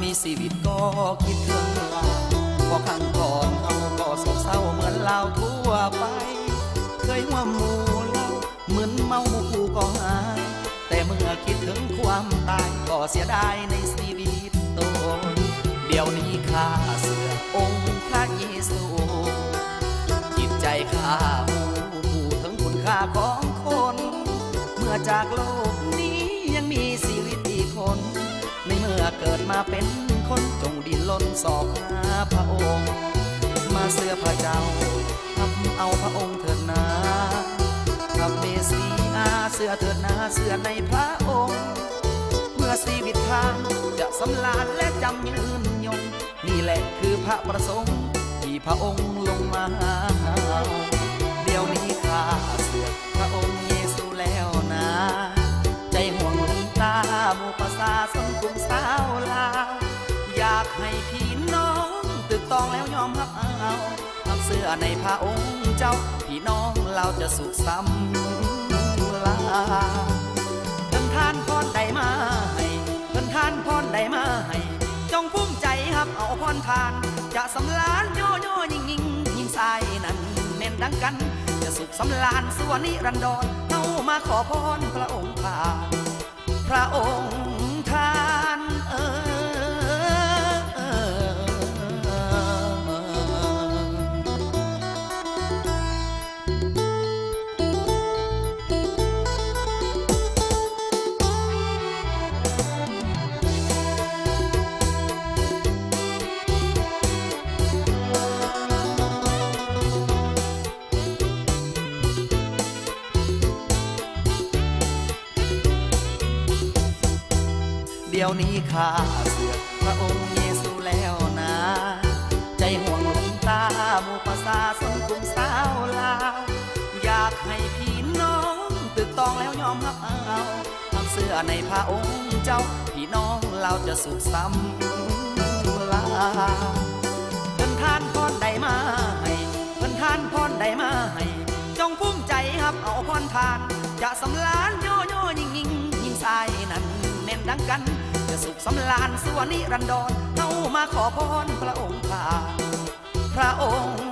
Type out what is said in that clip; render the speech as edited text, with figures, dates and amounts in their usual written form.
มีชีวิตก็คิดถึงลาพอครั้งก่อนเขาก็โศกเศร้าเหมือนเราทั่วไปเคยว่าหมู่เราเหมือนเมาหมู่ก็หายแต่เมื่อคิดถึงความตายก็เสียดายในชีวิตตนเดี๋ยวนี้ข้าเสือองค์พระเยซูจิตใจข้าผู้ถึงคุณค่าของคนเมื่อจากโลกนี้ยังมีชีวิตอีกคนในเมื่อเกิดมาเป็นคนจงดิ้นรนสอบหาพระองค์มาเสื้อพระเจ้าทำเอาพระองค์เถิดนาทำเมสีอาเสื้อเถิดนาเสื้อในพระองค์เมื่อชีวิตทางจะสำราญและจำยืนยงนี่แหละคือพระประสงค์ที่พระองค์ลงมาเดี๋ยวนี้ข้าเสื้อพระองค์เยซูแล้วนะใจห่วงหลวงตาหมู่ประสาสนกรุงสาวลาวอยากให้พี่น้องตึกตองแล้วยอมรับเอาทำเสื้อในพระองค์เจ้าพี่น้องเราจะสุขสำลาเพิ่นทานพรใดมาให้เพิ่นทานพรใดมาให้จงภูมิใจครับเอาพรทานจะสำลานโยโย่ยิ่งสายนั้นเน้นดังกันจะสุขสำลานสวนิรันดรเอามาขอพรพระองค์ผ่านพระองค์ท่านเดี๋ยวนี้ข้าเสือพระองค์เยซูแล้วนะใจห่วงหลวงตาหมู่ประสาสนกรุงสาวลาวอยากให้พี่น้องตึกตองแล้วยอมรับเอาทำเสื้อในพระองค์เจ้าพี่น้องเราจะสุขสำลาเพิ่นทานพรใดมาให้เพิ่นทานพรใดมาให้จงภูมิใจครับเอาพรทานจะสำลานโยโย่ยิ่งสายนั้นเน้นดังกันจะสุขสำลานสวนิรันดรเอามาขอพรพระองค์ผ่านพระองค์